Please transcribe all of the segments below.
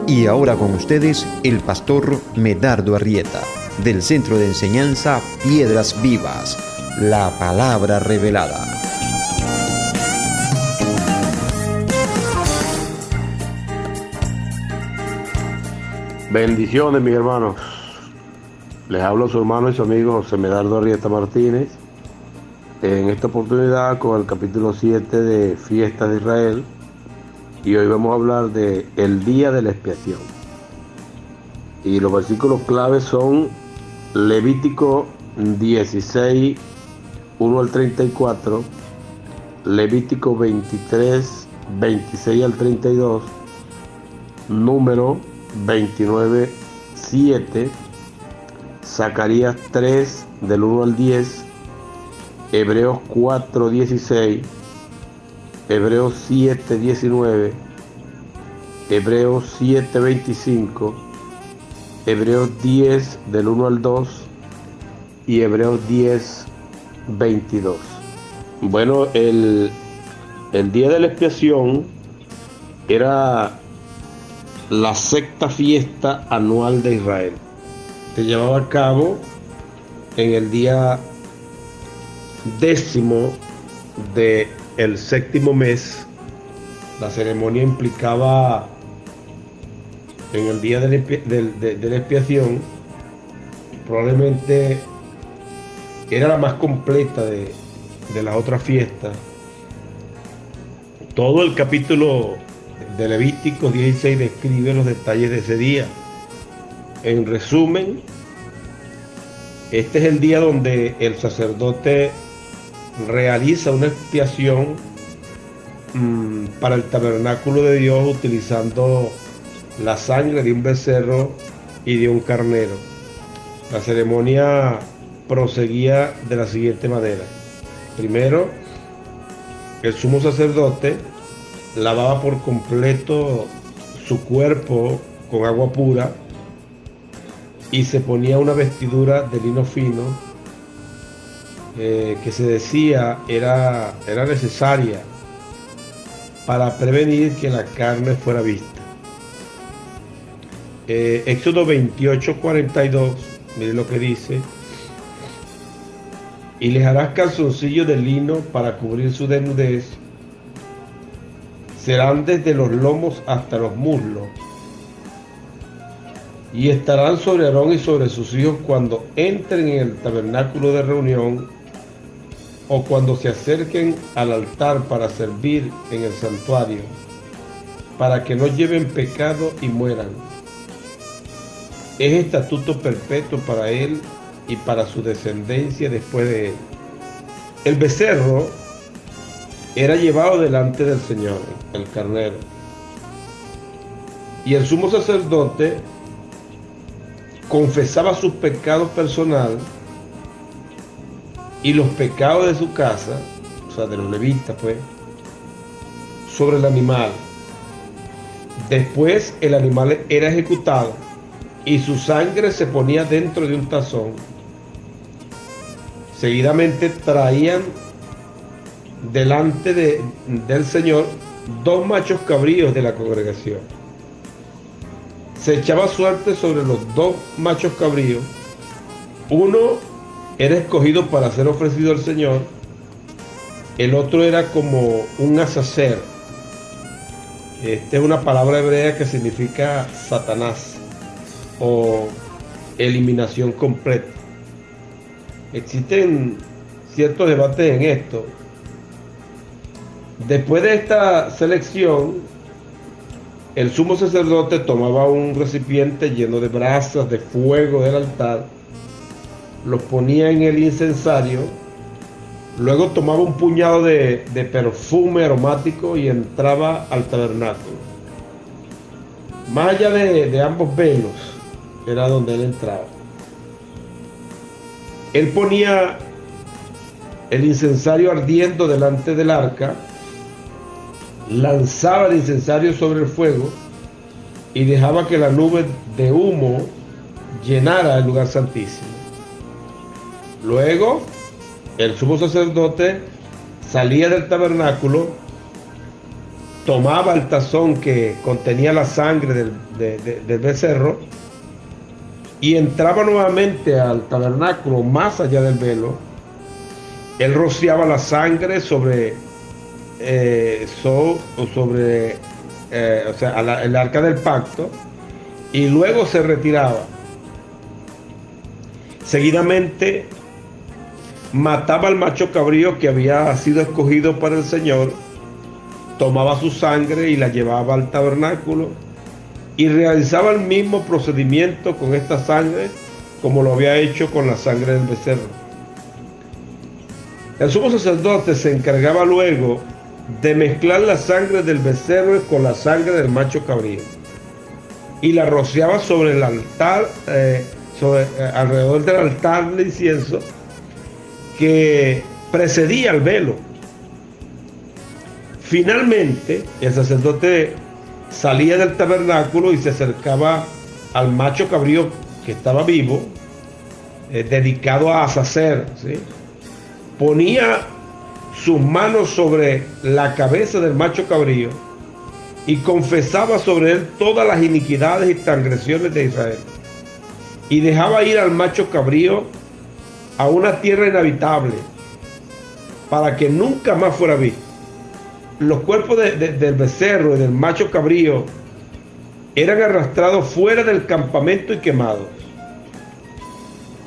Y ahora con ustedes el pastor Medardo Arrieta, del Centro de Enseñanza Piedras Vivas, la palabra revelada. Bendiciones, mis hermanos. Les hablo su hermano y su amigo José Medardo Arrieta Martínez, en esta oportunidad con el capítulo 7 de Fiestas de Israel, y hoy vamos a hablar de el día de la expiación. Y los versículos claves son Levítico 16, 1 al 34, Levítico 23, 26 al 32, Número 29, 7, Zacarías 3, del 1 al 10, Hebreos 4, 16, Hebreos 7, 19, Hebreos 7, 25, Hebreos 10, del 1 al 2 y Hebreos 10, 22. Bueno, el día de la expiación era la sexta fiesta anual de Israel. Se llevaba a cabo en el día 10º del séptimo mes. La ceremonia implicaba, en el día de la expiación, probablemente era la más completa de las otras fiestas. Todo el capítulo de Levítico 16 describe los detalles de ese día. En resumen, este es el día donde el sacerdote realiza una expiación para el tabernáculo de Dios utilizando la sangre de un becerro y de un carnero. La ceremonia proseguía de la siguiente manera. Primero, el sumo sacerdote lavaba por completo su cuerpo con agua pura y se ponía una vestidura de lino fino que se decía era necesaria para prevenir que la carne fuera vista. Éxodo 28, 42, miren lo que dice: y les harás calzoncillos de lino para cubrir su desnudez, serán desde los lomos hasta los muslos, y estarán sobre Aarón y sobre sus hijos cuando entren en el tabernáculo de reunión o cuando se acerquen al altar para servir en el santuario, para que no lleven pecado y mueran. Es estatuto perpetuo para él y para su descendencia después de él. El becerro era llevado delante del Señor, el carnero, y el sumo sacerdote confesaba sus pecados personales y los pecados de su casa, o sea, de los levitas, pues, sobre el animal. Después el animal era ejecutado y su sangre se ponía dentro de un tazón. Seguidamente traían delante del Señor 2 machos cabríos de la congregación. Se echaba suerte sobre los 2 machos cabríos. Uno era escogido para ser ofrecido al Señor. El otro era como un azazel. Esta es una palabra hebrea que significa Satanás o eliminación completa. Existen ciertos debates en esto. Después de esta selección, el sumo sacerdote tomaba un recipiente lleno de brasas de fuego del altar, los ponía en el incensario, luego tomaba un puñado de perfume aromático y entraba al tabernáculo. Más allá de ambos velos era donde él entraba. Él ponía el incensario ardiendo delante del arca, lanzaba el incensario sobre el fuego y dejaba que la nube de humo llenara el lugar santísimo. Luego, el sumo sacerdote salía del tabernáculo tomaba el tazón que contenía la sangre del becerro y entraba nuevamente al tabernáculo más allá del velo. Él rociaba la sangre sobre el arca del pacto y luego se retiraba. Seguidamente mataba al macho cabrío que había sido escogido para el Señor, tomaba su sangre y la llevaba al tabernáculo y realizaba el mismo procedimiento con esta sangre como lo había hecho con la sangre del becerro. El sumo sacerdote se encargaba luego de mezclar la sangre del becerro con la sangre del macho cabrío y la rociaba sobre el altar, alrededor del altar de incienso que precedía el velo. Finalmente, el sacerdote salía del tabernáculo y se acercaba al macho cabrío que estaba vivo, dedicado a Azazel, ¿sí? Ponía sus manos sobre la cabeza del macho cabrío y confesaba sobre él todas las iniquidades y transgresiones de Israel. Y dejaba ir al macho cabrío a una tierra inhabitable para que nunca más fuera visto. Los cuerpos del becerro y del macho cabrío eran arrastrados fuera del campamento y quemados.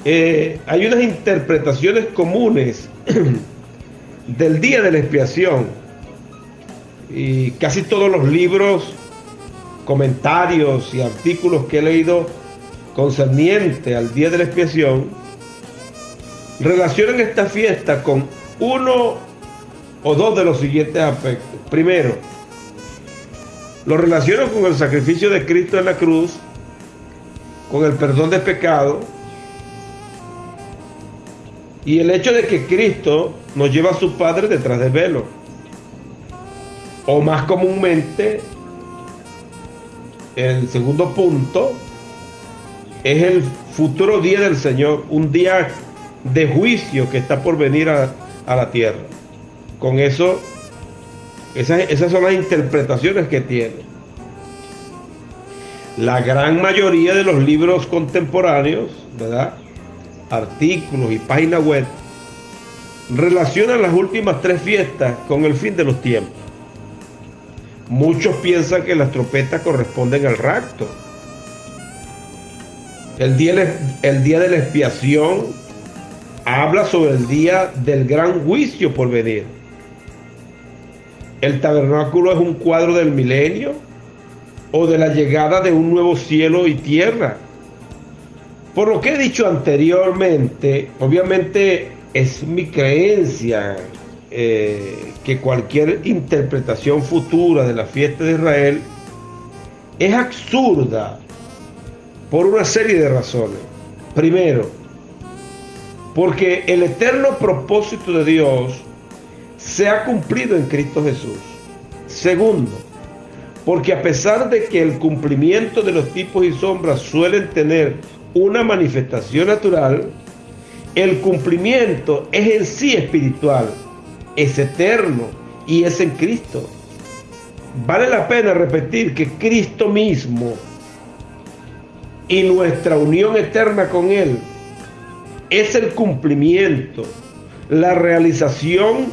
Hay unas interpretaciones comunes del día de la expiación, y casi todos los libros, comentarios y artículos que he leído concerniente al día de la expiación relacionan esta fiesta con uno o dos de los siguientes aspectos. Primero, lo relaciono con el sacrificio de Cristo en la cruz, con el perdón de pecado y el hecho de que Cristo nos lleva a su Padre detrás del velo. O más comúnmente, el segundo punto es el futuro día del Señor, un día de juicio que está por venir a la tierra. Con eso, esas son las interpretaciones que tiene. La gran mayoría de los libros contemporáneos, ¿verdad?, artículos y páginas web, relacionan las últimas tres fiestas con el fin de los tiempos. Muchos piensan que las trompetas corresponden al rapto. El día de la expiación habla sobre el día del gran juicio por venir. El tabernáculo es un cuadro del milenio o de la llegada de un nuevo cielo y tierra. Por lo que he dicho anteriormente, obviamente es mi creencia que cualquier interpretación futura de la fiesta de Israel es absurda por una serie de razones. Primero, porque el eterno propósito de Dios se ha cumplido en Cristo Jesús. Segundo, porque a pesar de que el cumplimiento de los tipos y sombras suelen tener una manifestación natural, el cumplimiento es en sí espiritual, es eterno y es en Cristo. Vale la pena repetir que Cristo mismo y nuestra unión eterna con Él es el cumplimiento, la realización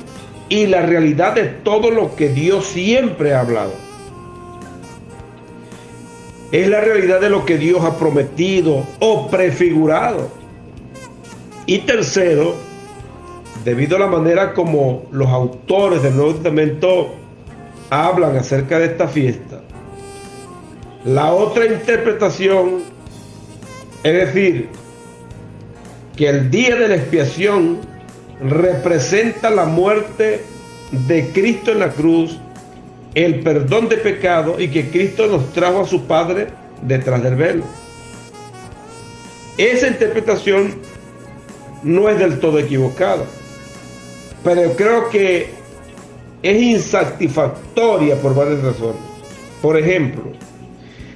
y la realidad de todo lo que Dios siempre ha hablado. Es la realidad de lo que Dios ha prometido o prefigurado. Y tercero, debido a la manera como los autores del Nuevo Testamento hablan acerca de esta fiesta, la otra interpretación, es decir, que el día de la expiación representa la muerte de Cristo en la cruz, el perdón de pecado y que Cristo nos trajo a su Padre detrás del velo. Esa interpretación no es del todo equivocada, pero creo que es insatisfactoria por varias razones. Por ejemplo,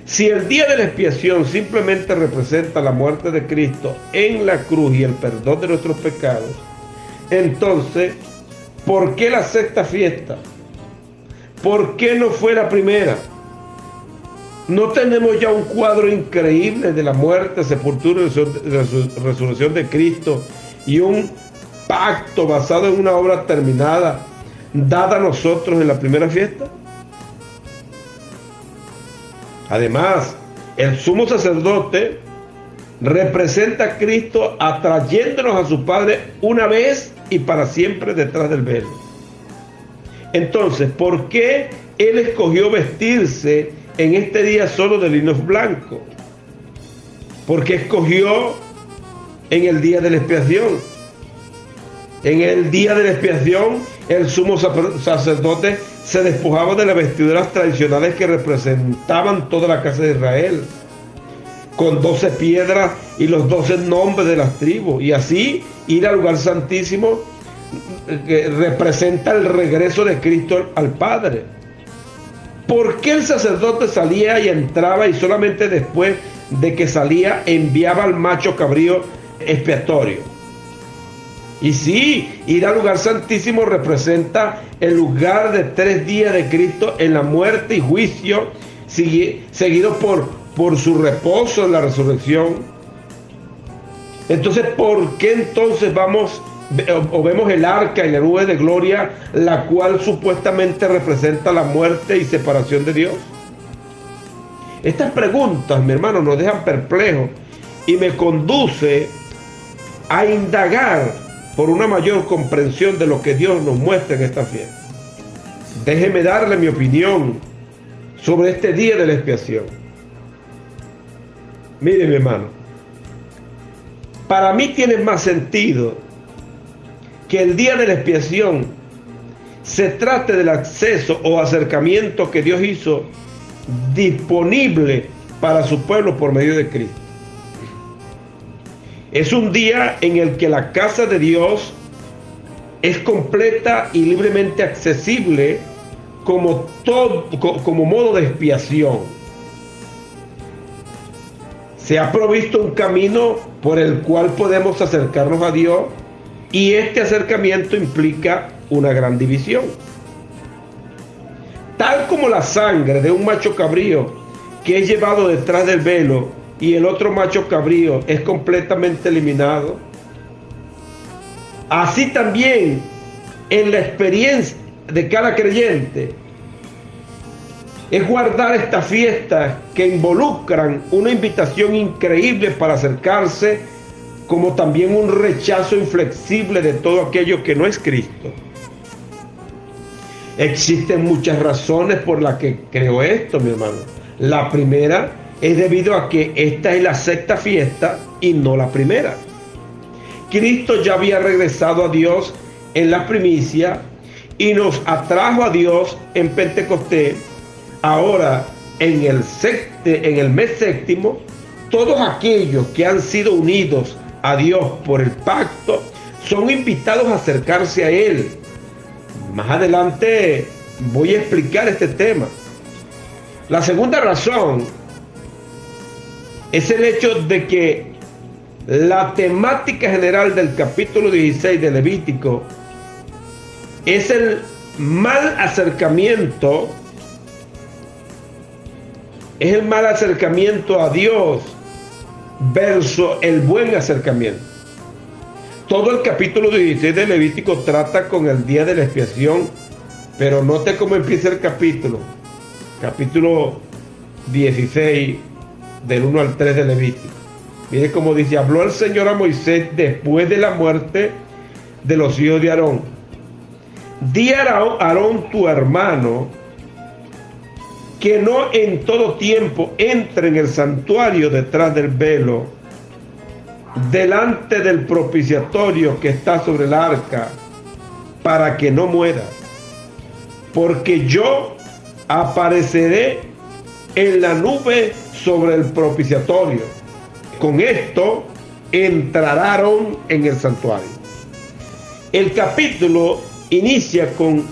si el día de la expiación simplemente representa la muerte de Cristo en la cruz y el perdón de nuestros pecados, entonces, ¿por qué la sexta fiesta? ¿por qué no fue la primera? ¿No tenemos ya un cuadro increíble de la muerte, sepultura y resurrección de Cristo y un pacto basado en una obra terminada dada a nosotros en la primera fiesta? Además, el sumo sacerdote representa a Cristo atrayéndonos a su Padre una vez y para siempre detrás del velo. Entonces, ¿por qué Él escogió vestirse en este día solo de lino blanco? ¿Por qué escogió en el día de la expiación? En el día de la expiación, el sumo sacerdote se despojaba de las vestiduras tradicionales que representaban toda la casa de Israel, con 12 piedras y los 12 nombres de las tribus, y así ir al lugar santísimo que representa el regreso de Cristo al Padre. ¿Por qué el sacerdote salía y entraba y solamente después de que salía enviaba al macho cabrío expiatorio? Y sí, ir al lugar santísimo representa el lugar de 3 días de Cristo en la muerte y juicio, seguido por su reposo en la resurrección. Entonces, ¿por qué entonces vemos el arca y la nube de gloria, la cual supuestamente representa la muerte y separación de Dios? Estas preguntas, mi hermano, nos dejan perplejos y me conduce a indagar por una mayor comprensión de lo que Dios nos muestra en esta fiesta. Déjeme darle mi opinión sobre este día de la expiación. Mire, mi hermano, para mí tiene más sentido que el día de la expiación se trate del acceso o acercamiento que Dios hizo disponible para su pueblo por medio de Cristo. Es un día en el que la casa de Dios es completa y libremente accesible como modo de expiación. Se ha provisto un camino por el cual podemos acercarnos a Dios, y este acercamiento implica una gran división. Tal como la sangre de un macho cabrío que es llevado detrás del velo y el otro macho cabrío es completamente eliminado, así también en la experiencia de cada creyente es guardar estas fiestas que involucran una invitación increíble para acercarse, como también un rechazo inflexible de todo aquello que no es Cristo. Existen muchas razones por las que creo esto, mi hermano. La primera es debido a que esta es la sexta fiesta y no la primera. Cristo ya había regresado a Dios en la primicia y nos atrajo a Dios en Pentecostés. Ahora, en el mes séptimo, todos aquellos que han sido unidos a Dios por el pacto son invitados a acercarse a Él. Más adelante voy a explicar este tema. La segunda razón es el hecho de que la temática general del capítulo 16 de Levítico es el mal acercamiento, a Dios versus el buen acercamiento. Todo el capítulo 16 de Levítico trata con el día de la expiación, pero note cómo empieza el capítulo 16 del 1 al 3 de Levítico. Mire cómo dice: habló el Señor a Moisés después de la muerte de los hijos de Aarón. Di a Aarón tu hermano que no en todo tiempo entre en el santuario detrás del velo, delante del propiciatorio que está sobre el arca, para que no muera, porque yo apareceré en la nube sobre el propiciatorio. Con esto entrará Aarón en el santuario. El capítulo inicia con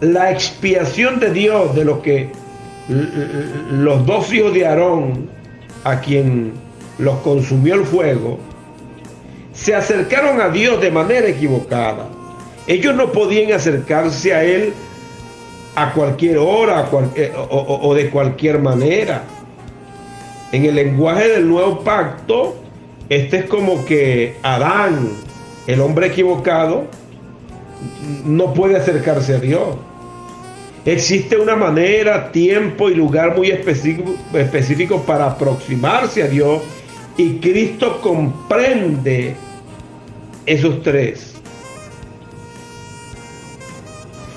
la expiación de Dios de lo que los 2 hijos de Aarón, a quien los consumió el fuego, se acercaron a Dios de manera equivocada. Ellos no podían acercarse a Él a cualquier hora o de cualquier manera. En el lenguaje del nuevo pacto, este es como que Adán, el hombre equivocado, no puede acercarse a Dios. Existe una manera, tiempo y lugar muy específico para aproximarse a Dios, y Cristo comprende esos tres.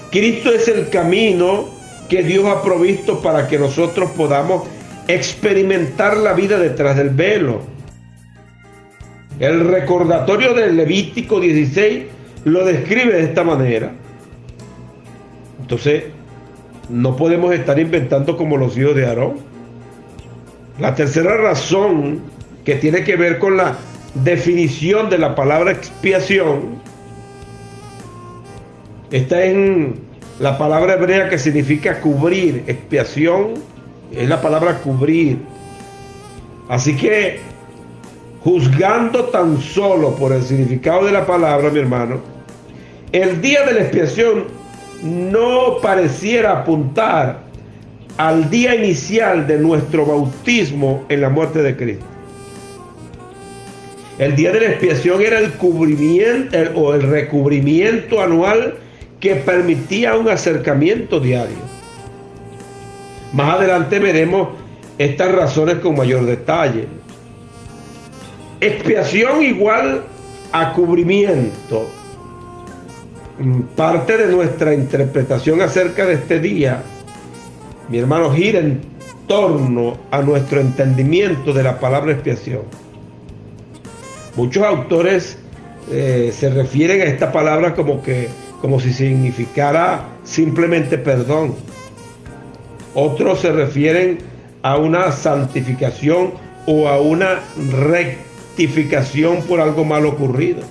Cristo es el camino que Dios ha provisto para que nosotros podamos experimentar la vida detrás del velo. El recordatorio del Levítico 16 lo describe de esta manera. Entonces, no podemos estar inventando como los hijos de Aarón. La tercera razón, que tiene que ver con la definición de la palabra expiación, está en la palabra hebrea que significa cubrir. Expiación es la palabra cubrir. Así que, juzgando tan solo por el significado de la palabra, mi hermano, el día de la expiación no pareciera apuntar al día inicial de nuestro bautismo en la muerte de Cristo. El día de la expiación era el cubrimiento o el recubrimiento anual que permitía un acercamiento diario. Más adelante veremos estas razones con mayor detalle. Expiación igual a cubrimiento. Parte de nuestra interpretación acerca de este día, mi hermano, gira en torno a nuestro entendimiento de la palabra expiación. Muchos autores se refieren a esta palabra como si significara simplemente perdón. Otros se refieren a una santificación o a una rectificación por algo mal ocurrido.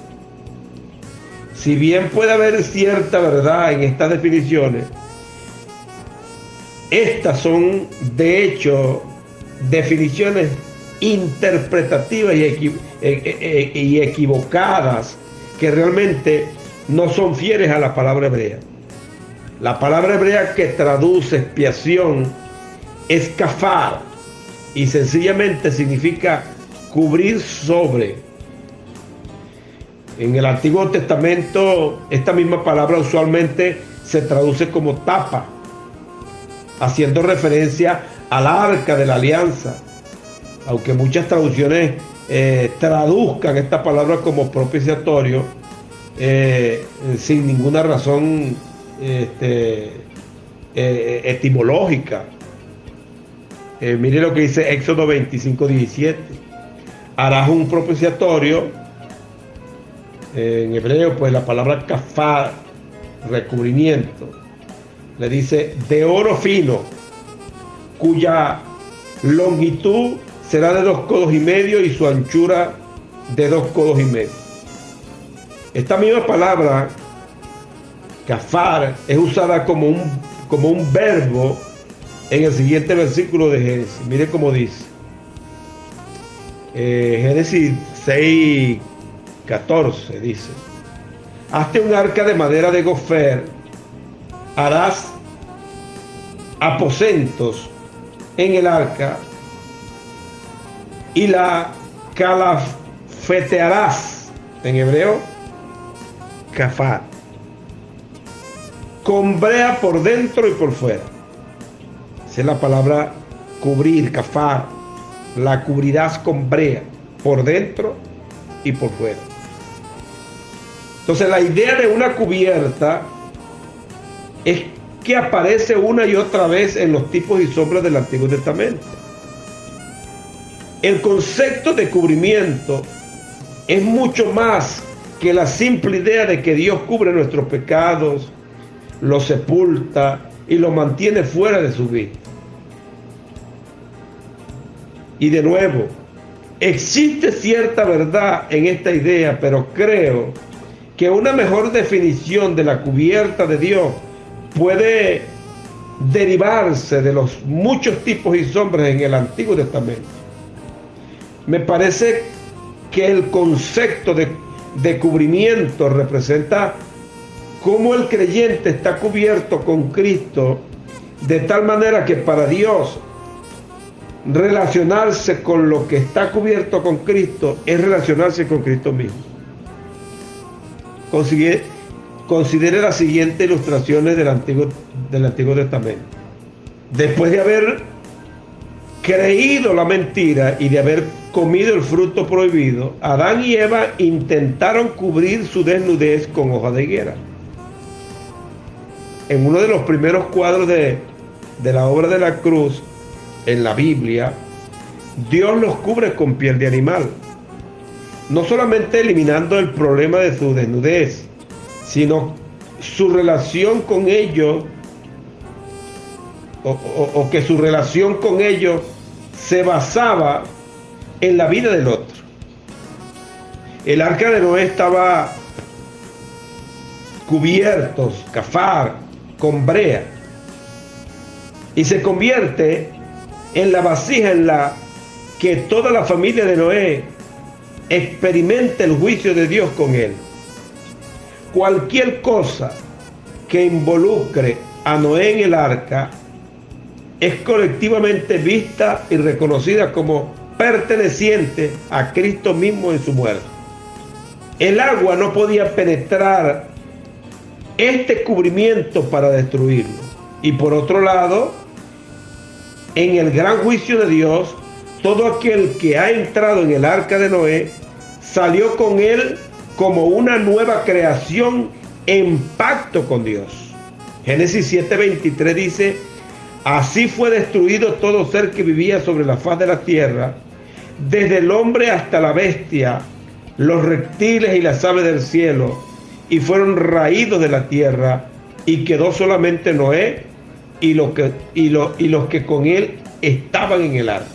Si bien puede haber cierta verdad en estas definiciones, estas son de hecho definiciones interpretativas y equivocadas, que realmente no son fieles a la palabra hebrea. La palabra hebrea que traduce expiación es kafar, y sencillamente significa cubrir sobre. En el Antiguo Testamento esta misma palabra usualmente se traduce como tapa, haciendo referencia al arca de la alianza, aunque muchas traducciones traduzcan esta palabra como propiciatorio, sin ninguna razón etimológica. Mire lo que dice Éxodo 25:17. Harás un propiciatorio. En hebreo, pues la palabra kafar, recubrimiento, le dice de oro fino, cuya longitud será de 2 codos y medio y su anchura de 2 codos y medio. Esta misma palabra, kafar, es usada como un verbo en el siguiente versículo de Génesis. Mire cómo dice. Génesis 6:14 dice: hazte un arca de madera de gofer, harás aposentos en el arca y la calafetearás, en hebreo kafar, con brea por dentro y por fuera. Esa es la palabra cubrir, kafar. La cubrirás con brea por dentro y por fuera. Entonces, la idea de una cubierta es que aparece una y otra vez en los tipos y sombras del Antiguo Testamento. El concepto de cubrimiento es mucho más que la simple idea de que Dios cubre nuestros pecados, los sepulta y los mantiene fuera de su vida. Y de nuevo, existe cierta verdad en esta idea, pero creo que una mejor definición de la cubierta de Dios puede derivarse de los muchos tipos y sombras en el Antiguo Testamento. Me parece que el concepto de cubrimiento representa cómo el creyente está cubierto con Cristo, de tal manera que para Dios relacionarse con lo que está cubierto con Cristo es relacionarse con Cristo mismo. Considere las siguientes ilustraciones del Antiguo Testamento. Después de haber creído la mentira y de haber comido el fruto prohibido, Adán y Eva intentaron cubrir su desnudez con hoja de higuera. En uno de los primeros cuadros de la obra de la cruz en la Biblia, Dios los cubre con piel de animal, no solamente eliminando el problema de su desnudez, sino su relación con ellos, o que su relación con ellos se basaba en la vida del otro. El arca de Noé estaba cubierto, cafar, con brea, y se convierte en la vasija en la que toda la familia de Noé experimenta el juicio de Dios con él. Cualquier cosa que involucre a Noé en el arca es colectivamente vista y reconocida como perteneciente a Cristo mismo en su muerte. El agua no podía penetrar este cubrimiento para destruirlo. Y por otro lado, en el gran juicio de Dios, todo aquel que ha entrado en el arca de Noé salió con él como una nueva creación en pacto con Dios. Génesis 7:23 dice: así fue destruido todo ser que vivía sobre la faz de la tierra, desde el hombre hasta la bestia, los reptiles y las aves del cielo, y fueron raídos de la tierra, y quedó solamente Noé y los que con él estaban en el arca.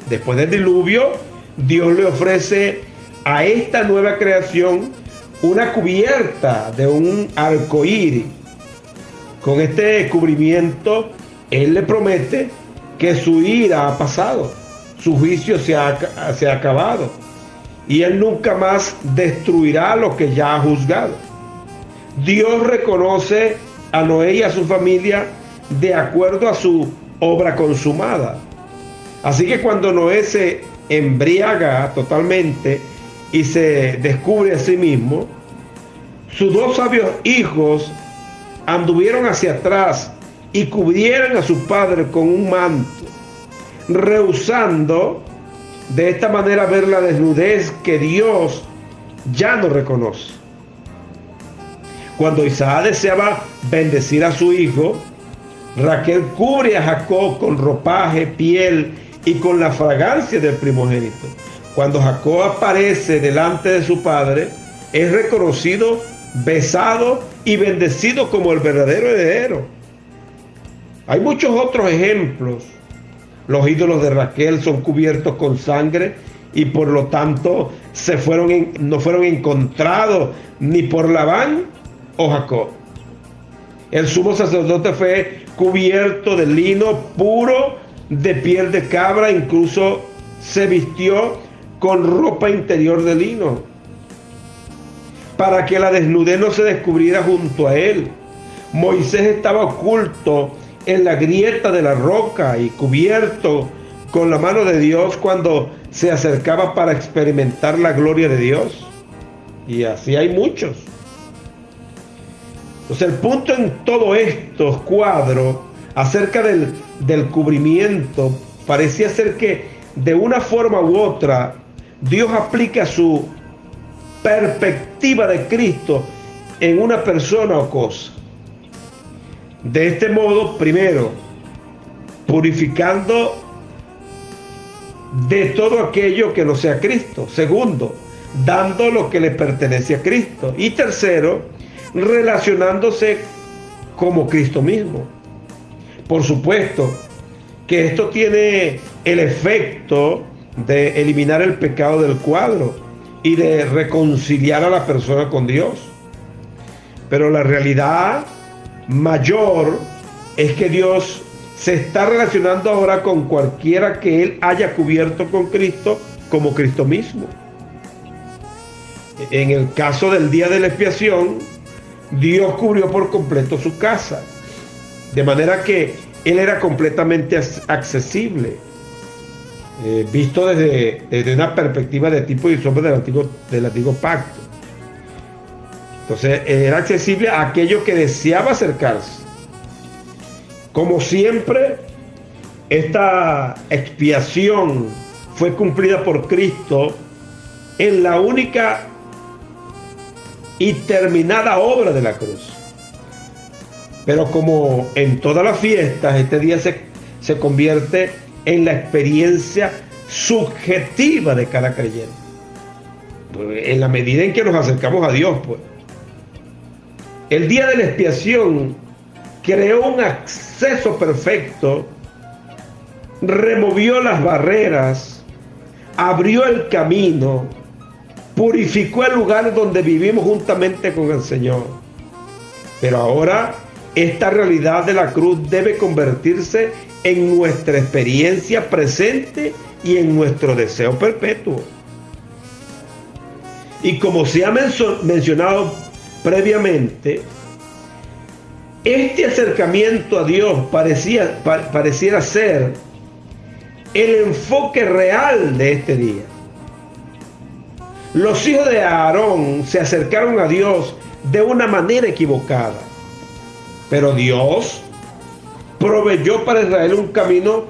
Después del diluvio, Dios le ofrece a esta nueva creación una cubierta de un arco iris. Con este cubrimiento, Él le promete que su ira ha pasado, su juicio se ha acabado, y Él nunca más destruirá lo que ya ha juzgado. Dios reconoce a Noé y a su familia de acuerdo a su obra consumada. Así que cuando Noé se embriaga totalmente y se descubre a sí mismo, sus dos sabios hijos anduvieron hacia atrás y cubrieron a su padre con un manto, rehusando de esta manera ver la desnudez que Dios ya no reconoce. Cuando Isaac deseaba bendecir a su hijo, Raquel cubre a Jacob con ropaje, piel y con la fragancia del primogénito. Cuando Jacob aparece delante de su padre, es reconocido, besado y bendecido como el verdadero heredero. Hay muchos otros ejemplos. Los ídolos de Raquel son cubiertos con sangre y por lo tanto no fueron encontrados ni por Labán o Jacob. El sumo sacerdote fue cubierto de lino puro, de piel de cabra, incluso se vistió con ropa interior de lino, para que la desnudez no se descubriera junto a él. Moisés estaba oculto en la grieta de la roca y cubierto con la mano de Dios cuando se acercaba para experimentar la gloria de Dios. Y así hay muchos. Entonces el punto en todos estos cuadros acerca del cubrimiento parecía ser que de una forma u otra Dios aplica su perspectiva de Cristo en una persona o cosa. De este modo, primero, purificando de todo aquello que no sea Cristo. Segundo, dando lo que le pertenece a Cristo. Y tercero, relacionándose como Cristo mismo. Por supuesto que esto tiene el efecto de eliminar el pecado del cuadro y de reconciliar a la persona con Dios. Pero la realidad mayor es que Dios se está relacionando ahora con cualquiera que Él haya cubierto con Cristo como Cristo mismo. En el caso del día de la expiación, Dios cubrió por completo su casa, de manera que Él era completamente accesible, visto desde una perspectiva de tipo y sombra del antiguo pacto. Entonces era accesible a aquello que deseaba acercarse. Como siempre, esta expiación fue cumplida por Cristo en la única y terminada obra de la cruz. Pero como en todas las fiestas, este día se convierte en la experiencia subjetiva de cada creyente. En la medida en que nos acercamos a Dios, pues. El día de la expiación creó un acceso perfecto, removió las barreras, abrió el camino, purificó el lugar donde vivimos juntamente con el Señor. Pero ahora esta realidad de la cruz debe convertirse en nuestra experiencia presente y en nuestro deseo perpetuo. Y como se ha mencionado previamente, este acercamiento a Dios pareciera ser el enfoque real de este día. Los hijos de Aarón se acercaron a Dios de una manera equivocada, pero Dios proveyó para Israel un camino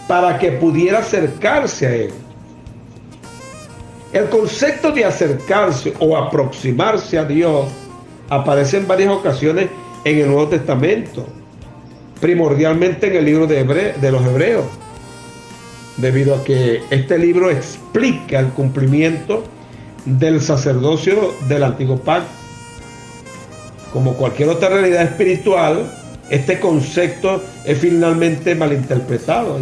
para que pudiera acercarse a Él. El concepto de acercarse o aproximarse a Dios aparece en varias ocasiones en el Nuevo Testamento, primordialmente en el libro de los Hebreos, debido a que este libro explica el cumplimiento del sacerdocio del antiguo pacto. Como cualquier otra realidad espiritual, este concepto es finalmente malinterpretado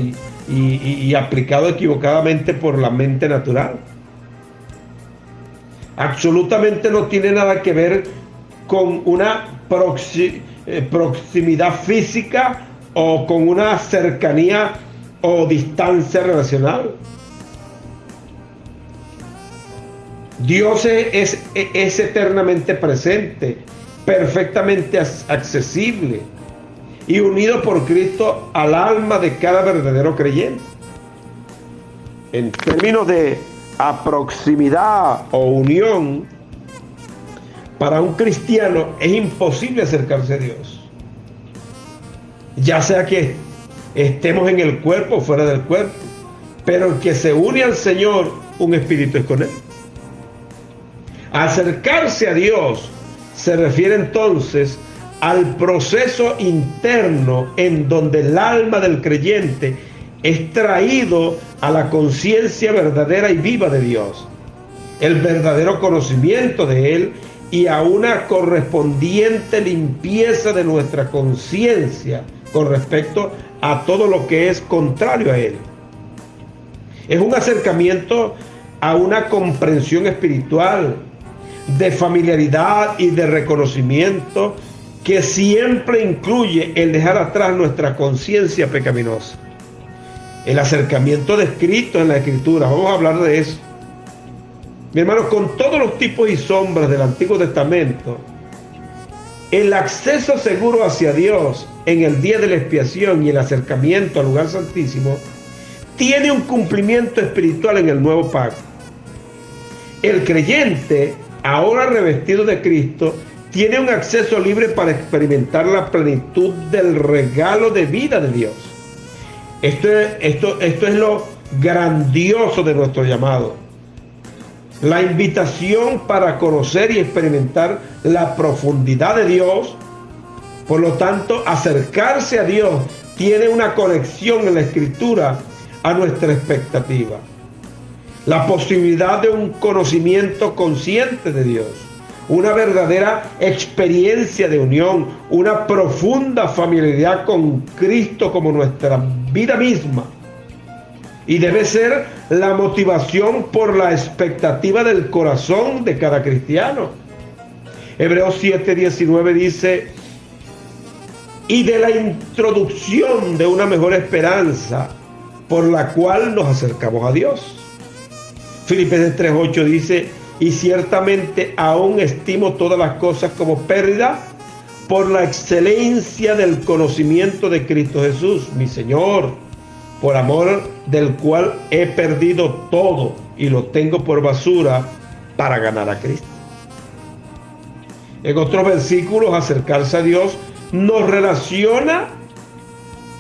y aplicado equivocadamente por la mente natural. Absolutamente no tiene nada que ver con una proximidad física o con una cercanía o distancia relacional. Dios es eternamente presente, perfectamente accesible y unido por Cristo al alma de cada verdadero creyente. En términos de proximidad o unión, para un cristiano es imposible acercarse a Dios, ya sea que estemos en el cuerpo o fuera del cuerpo, pero el que se une al Señor, un espíritu es con Él. Acercarse a Dios se refiere entonces al proceso interno en donde el alma del creyente es traído a la conciencia verdadera y viva de Dios, el verdadero conocimiento de Él y a una correspondiente limpieza de nuestra conciencia con respecto a todo lo que es contrario a Él. Es un acercamiento a una comprensión espiritual, de familiaridad y de reconocimiento que siempre incluye el dejar atrás nuestra conciencia pecaminosa. El acercamiento descrito en la Escritura, vamos a hablar de eso. Mi hermano, con todos los tipos y sombras del Antiguo Testamento, el acceso seguro hacia Dios en el día de la expiación y el acercamiento al lugar santísimo tiene un cumplimiento espiritual en el nuevo pacto. El creyente, ahora revestido de Cristo, tiene un acceso libre para experimentar la plenitud del regalo de vida de Dios. Esto es lo grandioso de nuestro llamado. La invitación para conocer y experimentar la profundidad de Dios. Por lo tanto, acercarse a Dios tiene una conexión en la Escritura a nuestra expectativa. La posibilidad de un conocimiento consciente de Dios, una verdadera experiencia de unión, una profunda familiaridad con Cristo como nuestra vida misma. Y debe ser la motivación por la expectativa del corazón de cada cristiano. Hebreos 7:19 dice: y de la introducción de una mejor esperanza por la cual nos acercamos a Dios. Filipenses 3:8 dice: y ciertamente aún estimo todas las cosas como pérdida por la excelencia del conocimiento de Cristo Jesús, mi Señor, por amor del cual he perdido todo y lo tengo por basura para ganar a Cristo. En otros versículos, acercarse a Dios nos relaciona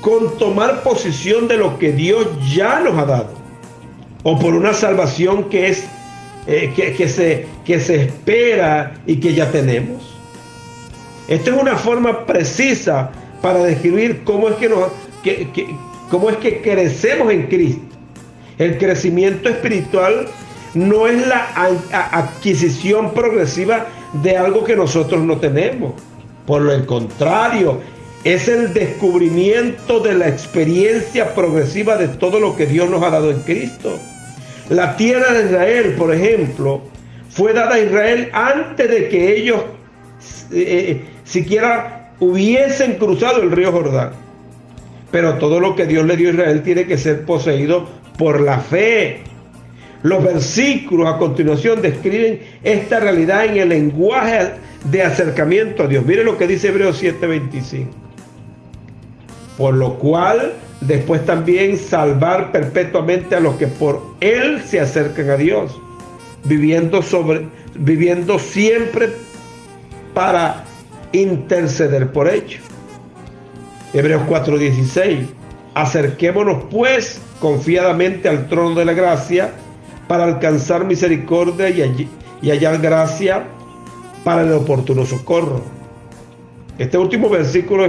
con tomar posesión de lo que Dios ya nos ha dado, o por una salvación que se espera y que ya tenemos. Esta es una forma precisa para describir cómo es que crecemos en Cristo. El crecimiento espiritual no es la adquisición progresiva de algo que nosotros no tenemos. Por el contrario, es el descubrimiento de la experiencia progresiva de todo lo que Dios nos ha dado en Cristo. La tierra de Israel, por ejemplo, fue dada a Israel antes de que ellos siquiera hubiesen cruzado el río Jordán. Pero todo lo que Dios le dio a Israel tiene que ser poseído por la fe. Los versículos a continuación describen esta realidad en el lenguaje de acercamiento a Dios. Mire lo que dice Hebreos 7:25. Por lo cual, después también salvar perpetuamente a los que por Él se acercan a Dios, viviendo siempre para interceder por ellos. Hebreos 4:16. Acerquémonos pues confiadamente al trono de la gracia para alcanzar misericordia y hallar gracia para el oportuno socorro. Este último versículo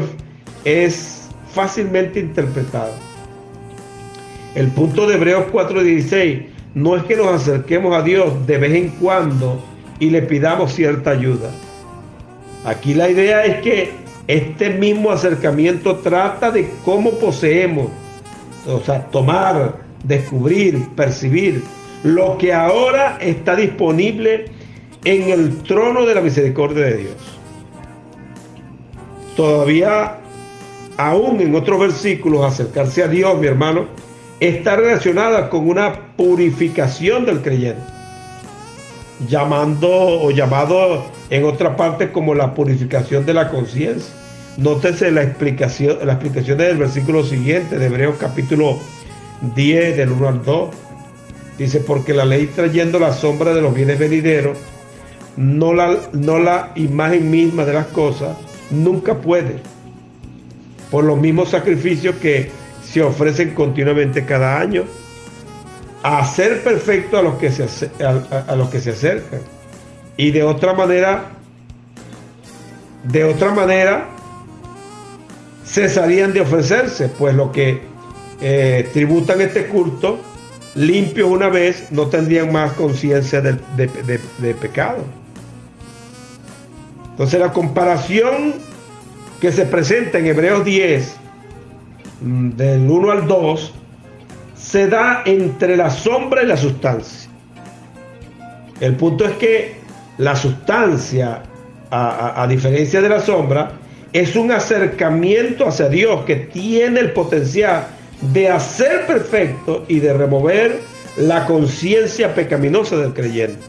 es fácilmente interpretado. El punto de Hebreos 4:16 no es que nos acerquemos a Dios de vez en cuando y le pidamos cierta ayuda. Aquí la idea es que este mismo acercamiento trata de cómo poseemos, o sea, tomar, descubrir, percibir lo que ahora está disponible en el trono de la misericordia de Dios. Todavía, aún en otros versículos, acercarse a Dios, mi hermano, está relacionada con una purificación del creyente, llamado en otra parte como la purificación de la conciencia. Nótese la explicación del versículo siguiente de Hebreos capítulo 10 del 1 al 2. Dice, porque la ley trayendo la sombra de los bienes venideros, no la imagen misma de las cosas, nunca puede, por los mismos sacrificios que se ofrecen continuamente cada año, hacer perfecto a los que se acercan. Y de otra manera cesarían de ofrecerse, pues los que tributan este culto limpios una vez no tendrían más conciencia de pecado. Entonces la comparación que se presenta en Hebreos 10 del 1 al 2 se da entre la sombra y la sustancia. El punto es que la sustancia, a diferencia de la sombra, es un acercamiento hacia Dios que tiene el potencial de hacer perfecto y de remover la conciencia pecaminosa del creyente.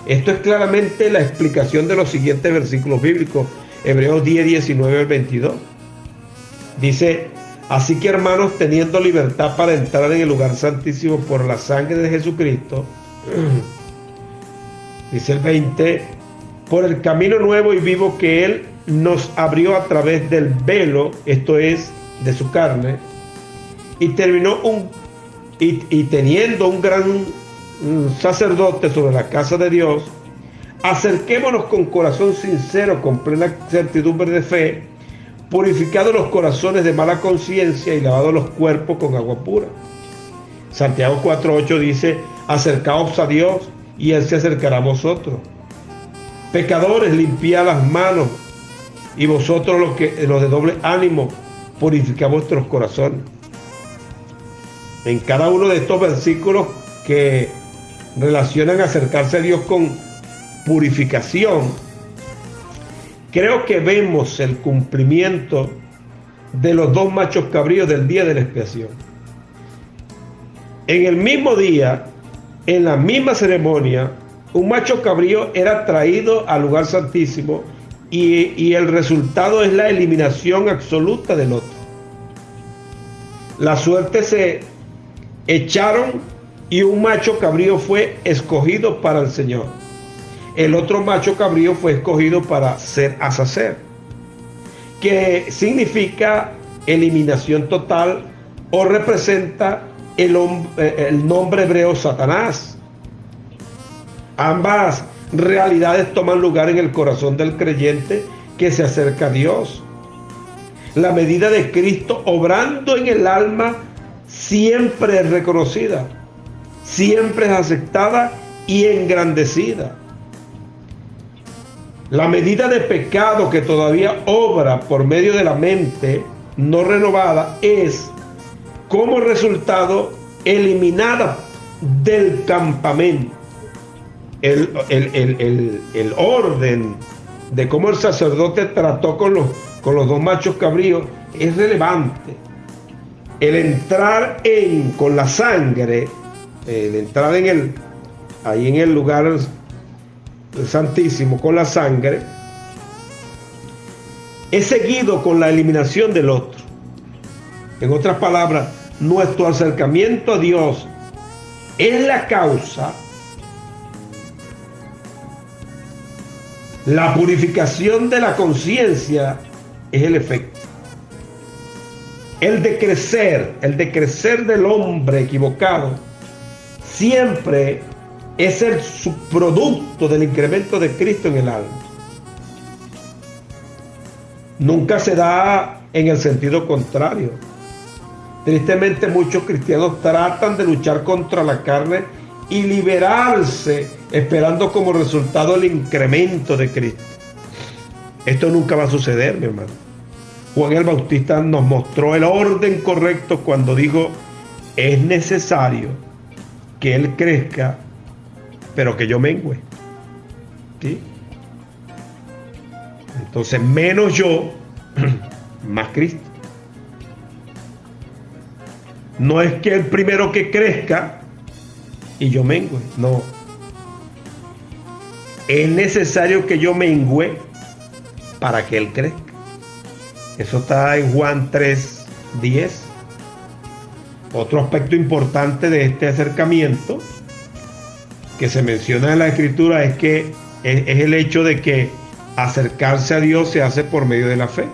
Esto es claramente la explicación de los siguientes versículos bíblicos, Hebreos 10, 19 al 22. Dice, así que hermanos, teniendo libertad para entrar en el lugar santísimo por la sangre de Jesucristo, dice el 20, por el camino nuevo y vivo que Él nos abrió a través del velo, esto es, de su carne, y teniendo un gran sacerdote sobre la casa de Dios, acerquémonos con corazón sincero, con plena certidumbre de fe, purificados los corazones de mala conciencia y lavados los cuerpos con agua pura. Santiago 4:8 dice, acercaos a Dios y Él se acercará a vosotros. Pecadores, limpiad las manos, y vosotros los de doble ánimo, purificad vuestros corazones. En cada uno de estos versículos que relacionan acercarse a Dios con purificación, creo que vemos el cumplimiento de los dos machos cabríos del día de la expiación. En el mismo día, en la misma ceremonia, Un macho cabrío era traído al lugar santísimo y el resultado es la eliminación absoluta del otro. Las suertes se echaron y un macho cabrío fue escogido para el Señor. El otro macho cabrío fue escogido para ser azazel, que significa eliminación total o representa el nombre hebreo Satanás. Ambas realidades toman lugar en el corazón del creyente que se acerca a Dios. La medida de Cristo obrando en el alma siempre es reconocida, siempre es aceptada y engrandecida. La medida de pecado que todavía obra por medio de la mente no renovada es, como resultado, eliminada del campamento. El orden de cómo el sacerdote trató con los dos machos cabríos es relevante. El entrar con la sangre, el entrar ahí en el lugar santísimo con la sangre, es seguido con la eliminación del otro. En otras palabras, nuestro acercamiento a Dios es la causa, la purificación de la conciencia es el efecto. El decrecer del hombre equivocado siempre es el subproducto del incremento de Cristo en el alma. Nunca se da en el sentido contrario. Tristemente, muchos cristianos tratan de luchar contra la carne y liberarse, esperando como resultado el incremento de Cristo. Esto nunca va a suceder, mi hermano. Juan el Bautista nos mostró el orden correcto cuando dijo: es necesario que Él crezca, pero que yo mengüe. ¿Sí? Entonces, menos yo, más Cristo. No es que el primero que crezca y yo mengüe, no. Es necesario que yo mengüe para que Él crezca. Eso está en Juan 3:10. Otro aspecto importante de este acercamiento que se menciona en la Escritura es el hecho de que acercarse a Dios se hace por medio de la fe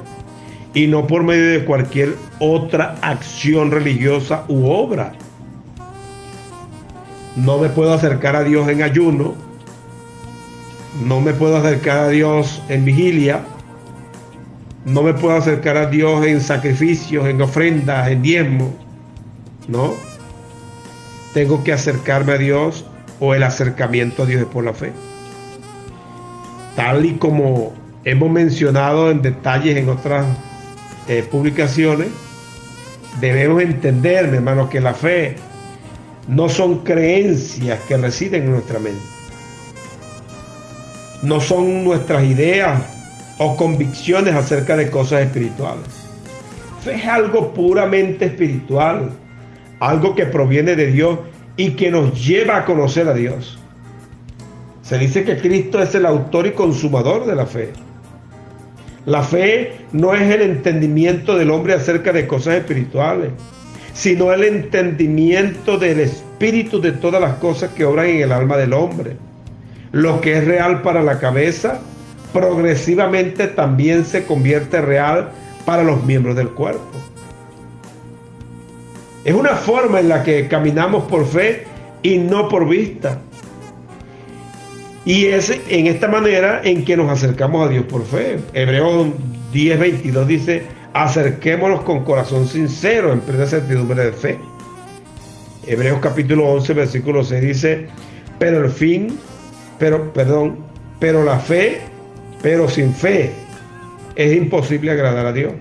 y no por medio de cualquier otra acción religiosa u obra. No me puedo acercar a Dios en ayuno, no me puedo acercar a Dios en vigilia, no me puedo acercar a Dios en sacrificios, en ofrendas, en diezmo. No, tengo que acercarme a Dios, o el acercamiento a Dios es por la fe. Tal y como hemos mencionado en detalles en otras publicaciones, debemos entender, mi hermano, que la fe no son creencias que residen en nuestra mente, no son nuestras ideas o convicciones acerca de cosas espirituales. Fe es algo puramente espiritual, algo que proviene de Dios y que nos lleva a conocer a Dios. Se dice que Cristo es el autor y consumador de la fe. La fe no es el entendimiento del hombre acerca de cosas espirituales, sino el entendimiento del espíritu de todas las cosas que obran en el alma del hombre. Lo que es real para la cabeza, progresivamente también se convierte real para los miembros del cuerpo. Es una forma en la que caminamos por fe y no por vista. Y es en esta manera en que nos acercamos a Dios por fe. Hebreos 10:22 dice: acerquémonos con corazón sincero en plena certidumbre de fe. Hebreos capítulo 11 versículo 6 dice: pero la fe, pero sin fe es imposible agradar a Dios,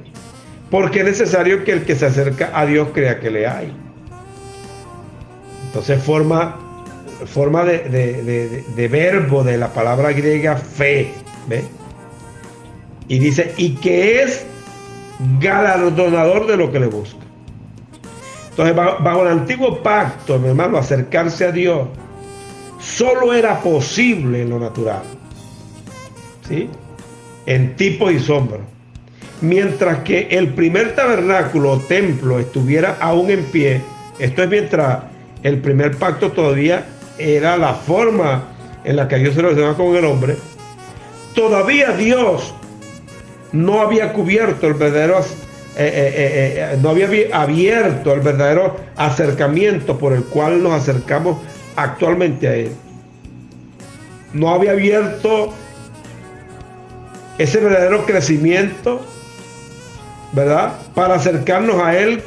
porque es necesario que el que se acerca a Dios crea que le hay. Entonces forma de verbo de la palabra griega fe, ¿ve? Y dice: y que es galardonador de lo que le busca. Entonces, bajo el antiguo pacto, mi hermano, acercarse a Dios solo era posible en lo natural, ¿sí? En tipos y sombras. Mientras que el primer tabernáculo o templo estuviera aún en pie, esto es mientras el primer pacto todavía era la forma en la que Dios se relacionaba con el hombre, todavía Dios no había cubierto el verdadero, no había abierto el verdadero acercamiento por el cual nos acercamos actualmente a Él. No había abierto ese verdadero crecimiento, ¿verdad?, para acercarnos a Él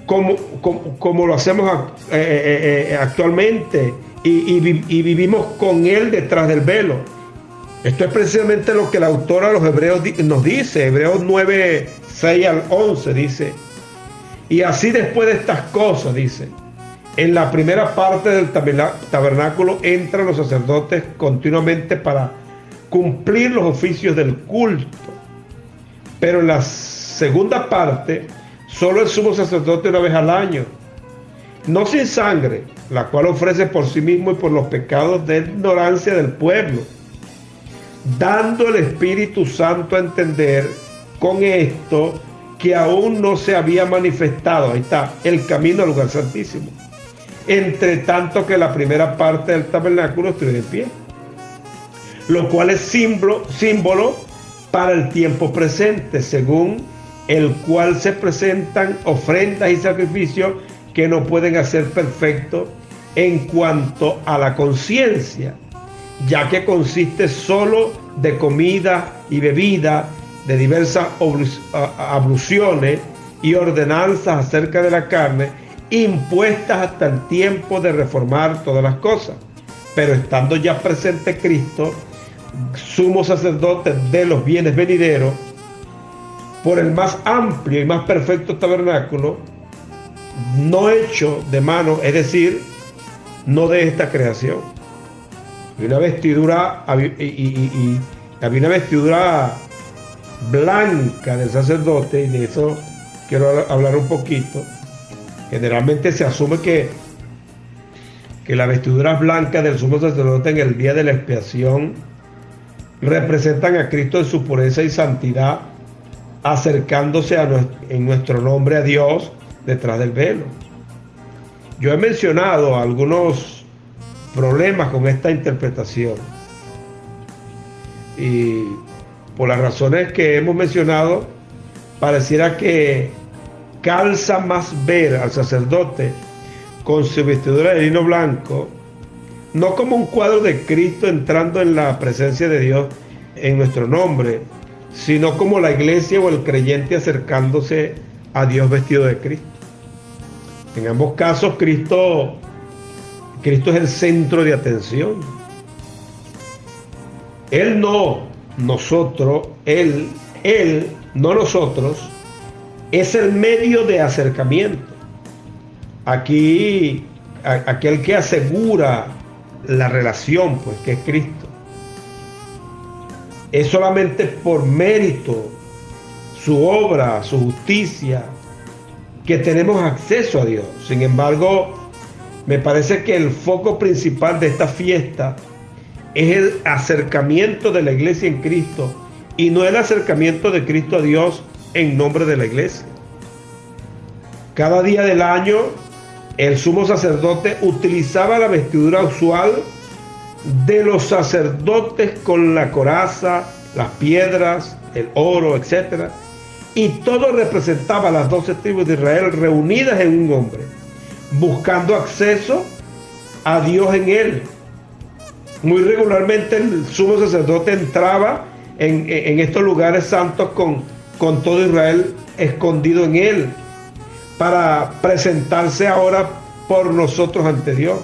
como lo hacemos actualmente y vivimos con Él detrás del velo. Esto es precisamente lo que la autora de los Hebreos nos dice. Hebreos 9, 6 al 11 dice: y así después de estas cosas, dice, en la primera parte del tabernáculo entran los sacerdotes continuamente para cumplir los oficios del culto. Pero en la segunda parte, solo el sumo sacerdote una vez al año, no sin sangre, la cual ofrece por sí mismo y por los pecados de ignorancia del pueblo, dando el Espíritu Santo a entender con esto que aún no se había manifestado, ahí está, el camino al lugar santísimo, entre tanto que la primera parte del tabernáculo estuviera en pie, lo cual es símbolo para el tiempo presente, según el cual se presentan ofrendas y sacrificios que no pueden hacer perfecto en cuanto a la conciencia, ya que consiste solo de comida y bebida, de diversas abluciones y ordenanzas acerca de la carne, impuestas hasta el tiempo de reformar todas las cosas. Pero estando ya presente Cristo, sumo sacerdote de los bienes venideros, por el más amplio y más perfecto tabernáculo, no hecho de mano, es decir, no de esta creación. Había una vestidura, había una vestidura blanca del sacerdote, y de eso quiero hablar un poquito. Generalmente se asume que las vestiduras blancas del sumo sacerdote en el día de la expiación representan a Cristo en su pureza y santidad, acercándose en nuestro nombre a Dios detrás del velo. Yo he mencionado algunos problemas con esta interpretación, y por las razones que hemos mencionado, pareciera que calza más ver al sacerdote con su vestidura de lino blanco, no como un cuadro de Cristo entrando en la presencia de Dios en nuestro nombre, sino como la iglesia o el creyente acercándose a Dios vestido de Cristo. En ambos casos, Cristo es el centro de atención. Él no nosotros, Él, no nosotros, es el medio de acercamiento. Aquí, aquel que asegura la relación, pues, que es Cristo. Es solamente por mérito, su obra, su justicia, que tenemos acceso a Dios. Sin embargo, me parece que el foco principal de esta fiesta es el acercamiento de la iglesia en Cristo, y no el acercamiento de Cristo a Dios en nombre de la iglesia. Cada día del año, el sumo sacerdote utilizaba la vestidura usual de los sacerdotes con la coraza, las piedras, el oro, etc. Y todo representaba a las 12 tribus de Israel reunidas en un hombre, buscando acceso a Dios en él. Muy regularmente el sumo sacerdote entraba en estos lugares santos con todo Israel escondido en él, para presentarse ahora por nosotros ante Dios.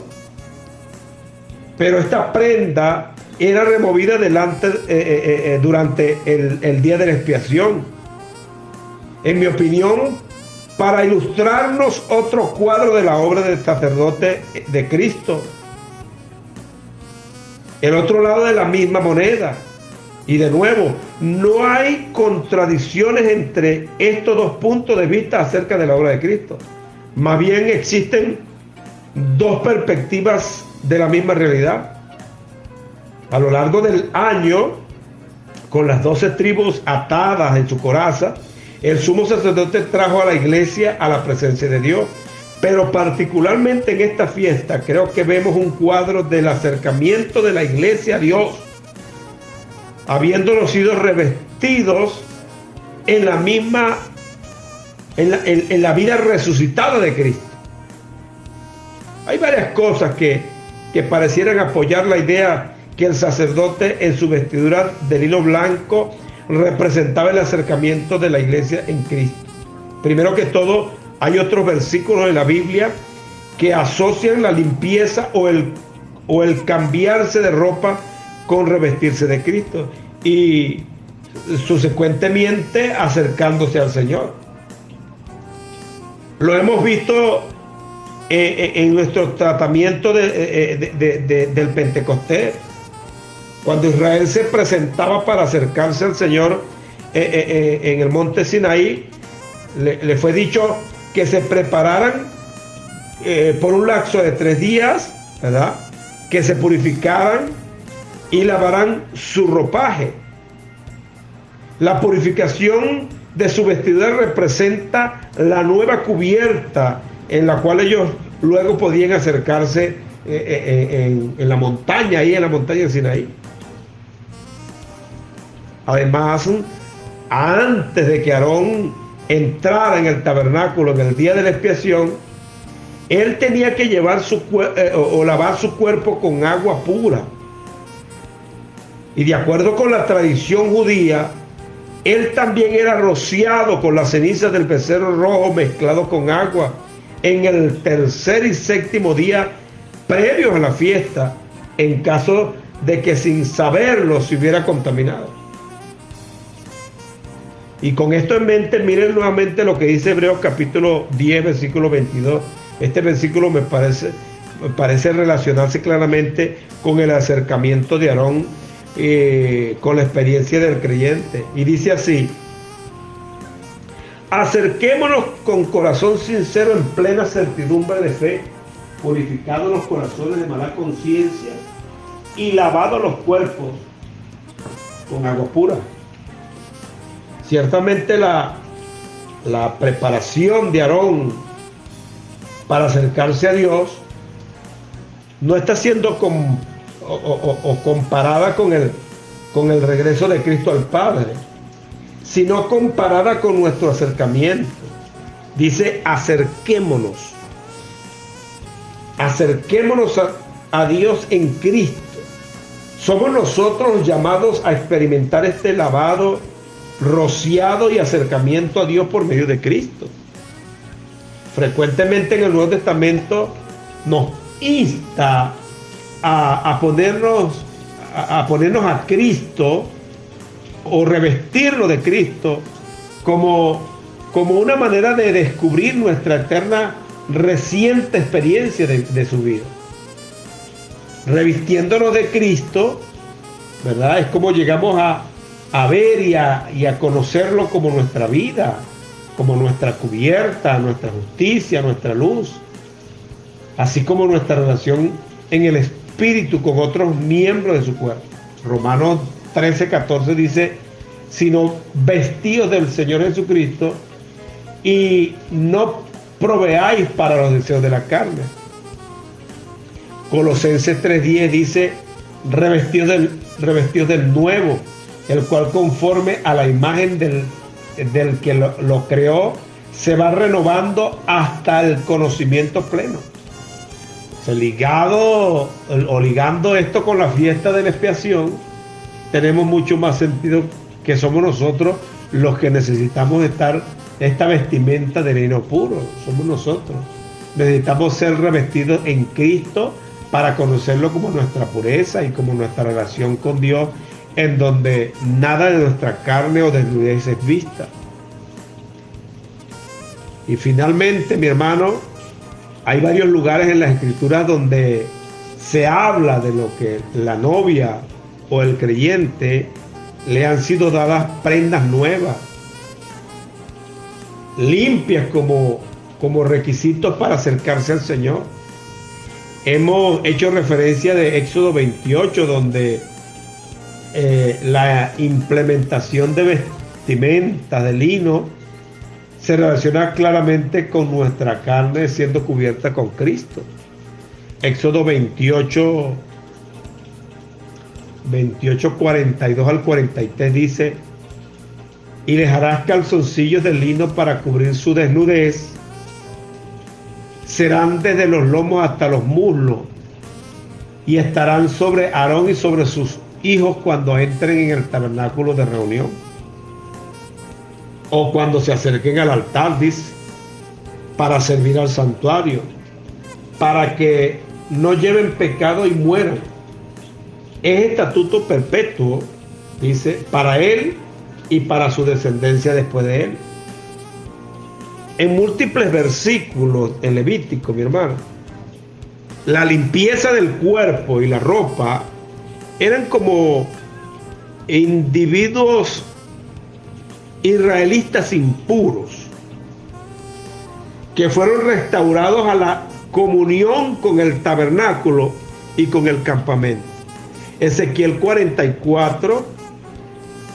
Pero esta prenda era removida durante el día de la expiación. En mi opinión, para ilustrarnos otro cuadro de la obra del sacerdote de Cristo. El otro lado de la misma moneda. Y de nuevo, no hay contradicciones entre estos dos puntos de vista acerca de la obra de Cristo. Más bien existen dos perspectivas de la misma realidad. A lo largo del año, con las 12 tribus atadas en su coraza, el sumo sacerdote trajo a la iglesia a la presencia de Dios. Pero particularmente en esta fiesta creo que vemos un cuadro del acercamiento de la iglesia a Dios, habiéndonos sido revestidos en la misma, en la vida resucitada de Cristo. Hay varias cosas que parecieran apoyar la idea que el sacerdote en su vestidura de lino blanco representaba el acercamiento de la iglesia en Cristo. Primero que todo, hay otros versículos en la Biblia que asocian la limpieza o el cambiarse de ropa con revestirse de Cristo y subsecuentemente acercándose al Señor. Lo hemos visto en nuestro tratamiento del Pentecostés, cuando Israel se presentaba para acercarse al Señor en el monte Sinaí. Le fue dicho que se prepararan por un lapso de 3 días, ¿verdad? Que se purificaran y lavaran su ropaje. La purificación de su vestidura representa la nueva cubierta en la cual ellos luego podían acercarse en la montaña, ahí en la montaña de Sinaí. Además, antes de que Aarón entrara en el tabernáculo en el día de la expiación, él tenía que llevar o lavar su cuerpo con agua pura. Y de acuerdo con la tradición judía, él también era rociado con las cenizas del becerro rojo mezclado con agua en el tercer y séptimo día previos a la fiesta, en caso de que sin saberlo se hubiera contaminado. Y con esto en mente, miren nuevamente lo que dice Hebreos capítulo 10, versículo 22. Este versículo me parece relacionarse claramente con el acercamiento de Aarón, con la experiencia del creyente. Y dice así: acerquémonos con corazón sincero en plena certidumbre de fe, purificados los corazones de mala conciencia y lavados los cuerpos con agua pura. Ciertamente la preparación de Aarón para acercarse a Dios no está siendo comparada con el regreso de Cristo al Padre, sino comparada con nuestro acercamiento. Dice: acerquémonos a Dios en Cristo. Somos nosotros llamados a experimentar este lavado, rociado y acercamiento a Dios por medio de Cristo. Frecuentemente en el Nuevo Testamento nos insta a ponernos a Cristo o revestirlo de Cristo como una manera de descubrir nuestra eterna reciente experiencia de su vida. Revistiéndonos de Cristo, ¿verdad? Es como llegamos a ver y a conocerlo como nuestra vida, como nuestra cubierta, nuestra justicia, nuestra luz, así como nuestra relación en el Espíritu con otros miembros de su cuerpo. Romanos 13:14 dice: sino vestidos del Señor Jesucristo y no proveáis para los deseos de la carne. Colosenses 3:10 dice: revestidos del nuevo, el cual conforme a la imagen del que lo creó, se va renovando hasta el conocimiento pleno. O sea, ligando esto con la fiesta de la expiación, tenemos mucho más sentido que somos nosotros los que necesitamos estar esta vestimenta de lino puro. Somos nosotros. Necesitamos ser revestidos en Cristo para conocerlo como nuestra pureza y como nuestra relación con Dios, en donde nada de nuestra carne o desnudez es vista. Y finalmente, mi hermano, hay varios lugares en las Escrituras donde se habla de lo que la novia o el creyente le han sido dadas prendas nuevas, limpias como requisitos para acercarse al Señor. hemos hecho referencia de Éxodo 28, donde la implementación de vestimenta de lino se relaciona claramente con nuestra carne siendo cubierta con Cristo. Éxodo 28, 42 al 43 dice: y les harás calzoncillos de lino para cubrir su desnudez, serán desde los lomos hasta los muslos, y estarán sobre Aarón y sobre sus hijos cuando entren en el tabernáculo de reunión, o cuando se acerquen al altar, dice, para servir al santuario, para que no lleven pecado y mueran. Es estatuto perpetuo, dice, para él y para su descendencia después de él. En múltiples versículos en Levítico, mi hermano, la limpieza del cuerpo y la ropa eran como individuos israelitas impuros que fueron restaurados a la comunión con el tabernáculo y con el campamento. Ezequiel 44,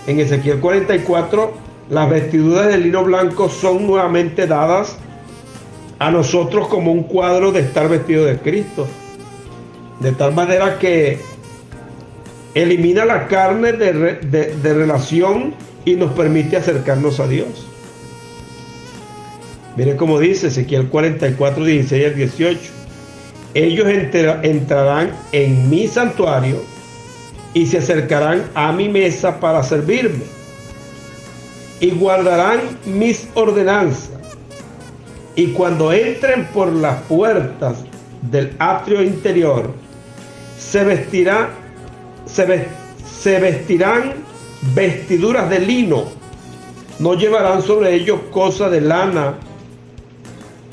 en Ezequiel 44, las vestiduras de lino blanco son nuevamente dadas a nosotros como un cuadro de estar vestido de Cristo, de tal manera que elimina la carne de relación y nos permite acercarnos a Dios. Mire cómo dice Ezequiel 44, 16 al 18: ellos entrarán en mi santuario y se acercarán a mi mesa para servirme, y guardarán mis ordenanzas, y cuando entren por las puertas del atrio interior, se vestirán vestiduras de lino, no llevarán sobre ellos cosa de lana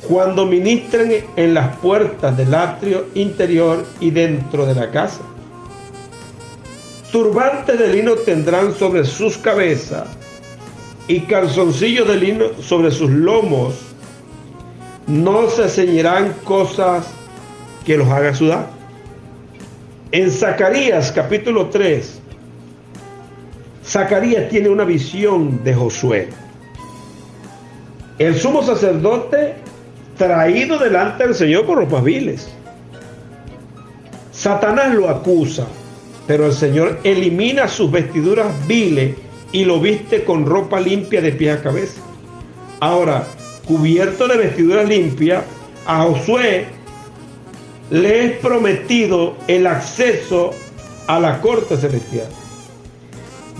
cuando ministren en las puertas del atrio interior y dentro de la casa. Turbantes de lino tendrán sobre sus cabezas y calzoncillos de lino sobre sus lomos. No se ceñirán cosas que los haga sudar. En Zacarías capítulo 3, Zacarías tiene una visión de Josué, el sumo sacerdote traído delante del Señor con ropas viles. Satanás lo acusa, pero el Señor elimina sus vestiduras viles y lo viste con ropa limpia de pies a cabeza. Ahora, cubierto de vestiduras limpias, a Josué le es prometido el acceso a la corte celestial.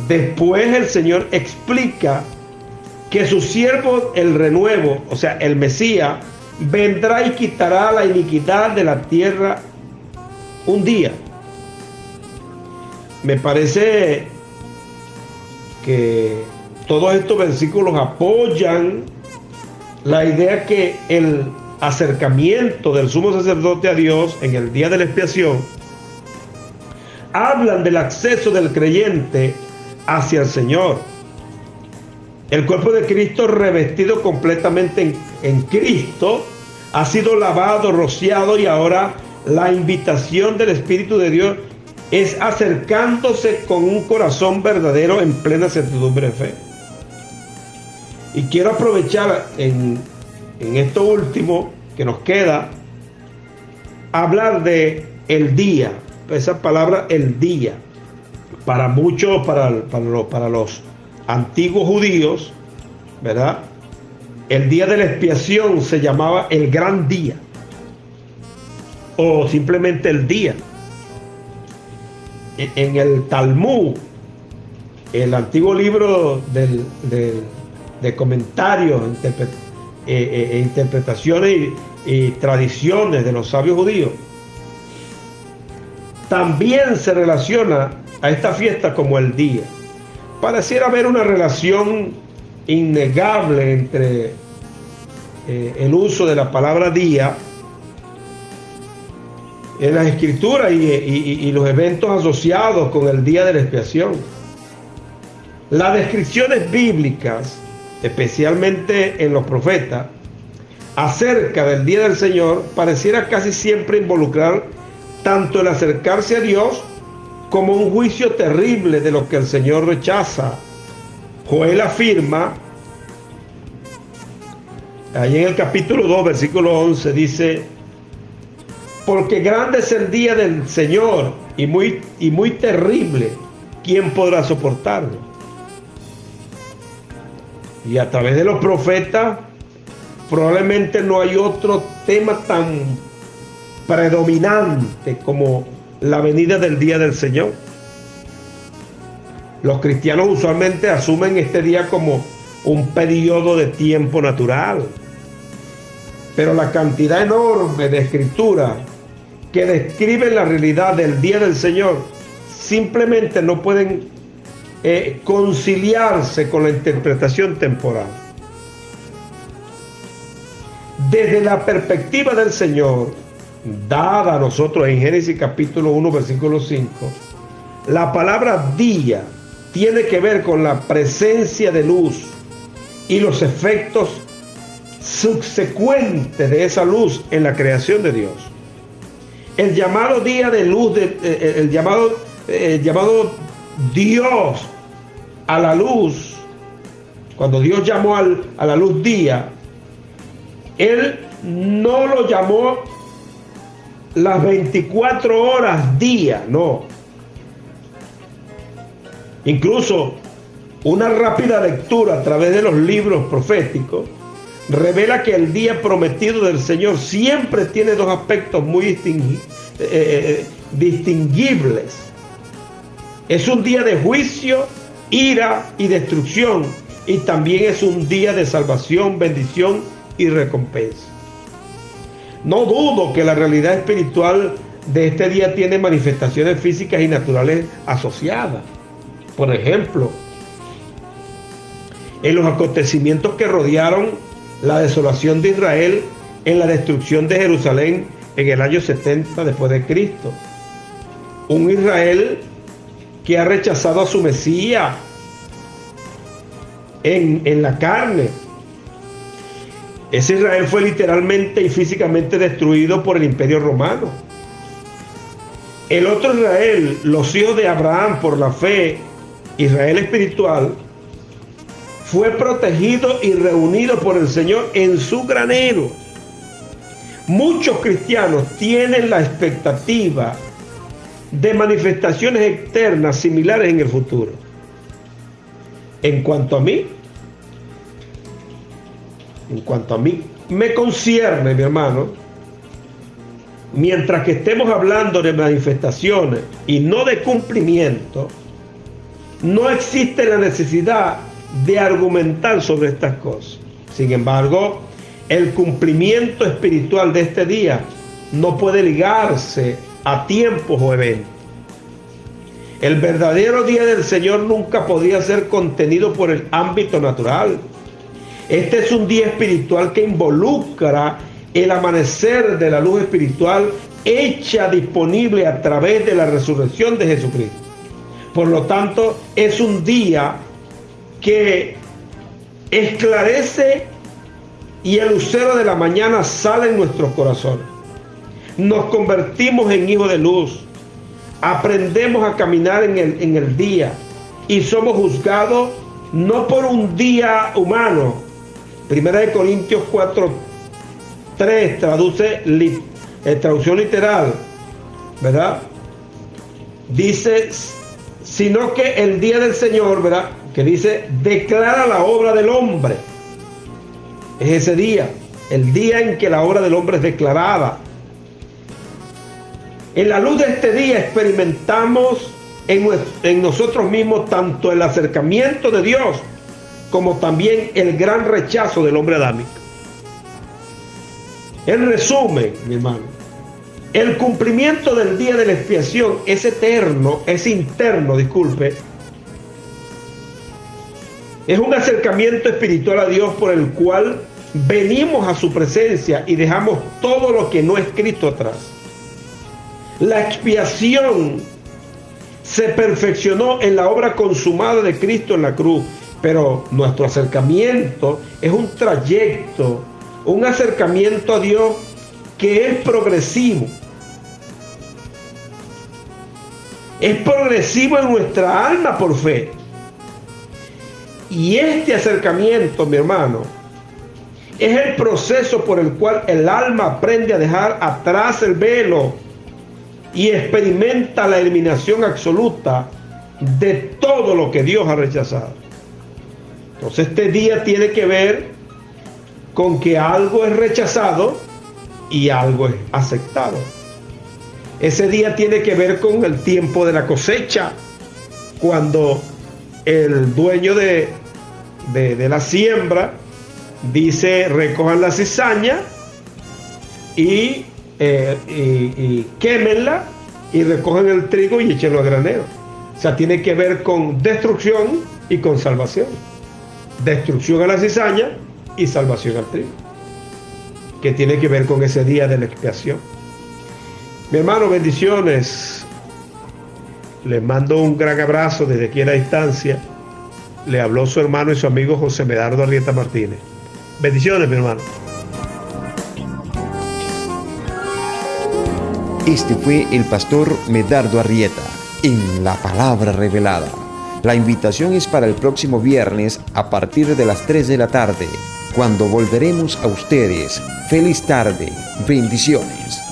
Después el Señor explica que su siervo, el renuevo, o sea, el Mesías, vendrá y quitará la iniquidad de la tierra un día. Me parece que todos estos versículos apoyan la idea que el acercamiento del sumo sacerdote a Dios en el día de la expiación hablan del acceso del creyente hacia el Señor. El cuerpo de Cristo, revestido completamente en Cristo, ha sido lavado, rociado, y ahora la invitación del Espíritu de Dios es acercándose con un corazón verdadero en plena certidumbre de fe. Y quiero aprovechar en esto último que nos queda, hablar de el día. Esa palabra, el día, para muchos, para los antiguos judíos, ¿verdad? El día de la expiación se llamaba el gran día, o simplemente el día. En el Talmud, el antiguo libro de comentarios, interpretaciones y tradiciones de los sabios judíos, también se relaciona a esta fiesta como el día. Pareciera haber una relación innegable entre el uso de la palabra día en las escrituras y los eventos asociados con el día de la expiación. Las descripciones bíblicas, especialmente en los profetas, acerca del día del Señor pareciera casi siempre involucrar tanto el acercarse a Dios como un juicio terrible de lo que el Señor rechaza. Joel afirma, ahí en el capítulo 2, versículo 11, dice: porque grande es el día del Señor y muy terrible, ¿quién podrá soportarlo? Y a través de los profetas, probablemente no hay otro tema tan predominante como la venida del día del Señor. Los cristianos usualmente asumen este día como un periodo de tiempo natural, pero la cantidad enorme de escritura que describen la realidad del día del Señor simplemente no pueden conciliarse con la interpretación temporal. Desde la perspectiva del Señor, dada a nosotros en Génesis capítulo 1, versículo 5, la palabra día tiene que ver con la presencia de luz y los efectos subsecuentes de esa luz en la creación de Dios. El llamado día de luz, el llamado Dios a la luz, cuando Dios llamó a la luz día, Él no lo llamó las 24 horas día, no. Incluso una rápida lectura a través de los libros proféticos revela que el día prometido del Señor siempre tiene dos aspectos muy distinguibles. Es un día de juicio, ira y destrucción, y también es un día de salvación, bendición y recompensa. No dudo que la realidad espiritual de este día tiene manifestaciones físicas y naturales asociadas. Por ejemplo, en los acontecimientos que rodearon la desolación de Israel en la destrucción de Jerusalén en el año 70 después de Cristo. Un Israel que ha rechazado a su Mesías en la carne. Ese Israel fue literalmente y físicamente destruido por el Imperio Romano. El otro Israel, los hijos de Abraham por la fe, Israel espiritual, fue protegido y reunido por el Señor en su granero. Muchos cristianos tienen la expectativa de manifestaciones externas similares en el futuro. En cuanto a mí me concierne, mi hermano, mientras que estemos hablando de manifestaciones y no de cumplimiento, no existe la necesidad de argumentar sobre estas cosas. Sin embargo, el cumplimiento espiritual de este día no puede ligarse a tiempos o eventos. El verdadero día del Señor nunca podía ser contenido por el ámbito natural. Este es un día espiritual que involucra el amanecer de la luz espiritual hecha disponible a través de la resurrección de Jesucristo. Por lo tanto, es un día que esclarece y el lucero de la mañana sale en nuestros corazones. Nos convertimos en hijos de luz, aprendemos a caminar en el día y somos juzgados no por un día humano. Primera de Corintios 4:3 traducción literal, ¿verdad? Dice, sino que el día del Señor, ¿verdad? Que dice, declara la obra del hombre. Es ese día, el día en que la obra del hombre es declarada. En la luz de este día experimentamos en nosotros mismos tanto el acercamiento de Dios como también el gran rechazo del hombre adámico. En resumen, mi hermano, el cumplimiento del día de la expiación es interno, es un acercamiento espiritual a Dios por el cual venimos a su presencia y dejamos todo lo que no es Cristo atrás. La expiación se perfeccionó en la obra consumada de Cristo en la cruz, pero nuestro acercamiento es un trayecto un acercamiento a Dios que es progresivo. Es progresivo en nuestra alma por fe. Y este acercamiento, mi hermano, es el proceso por el cual el alma aprende a dejar atrás el velo y experimenta la eliminación absoluta de todo lo que Dios ha rechazado. Entonces este día tiene que ver con que algo es rechazado y algo es aceptado. Ese día tiene que ver con el tiempo de la cosecha, cuando el dueño de la siembra dice: recojan la cizaña y quémenla, y recogen el trigo y échenlo a granero. O sea, tiene que ver con destrucción y con salvación. Destrucción a la cizaña y salvación al trigo, que tiene que ver con ese día de la expiación. Mi hermano, bendiciones. Les mando un gran abrazo desde aquí a la distancia. Le habló su hermano y su amigo José Medardo Arrieta Martínez. Bendiciones, mi hermano. Este fue el pastor Medardo Arrieta en La Palabra Revelada. La invitación es para el próximo viernes a partir de las 3 de la tarde, cuando volveremos a ustedes. Feliz tarde. Bendiciones.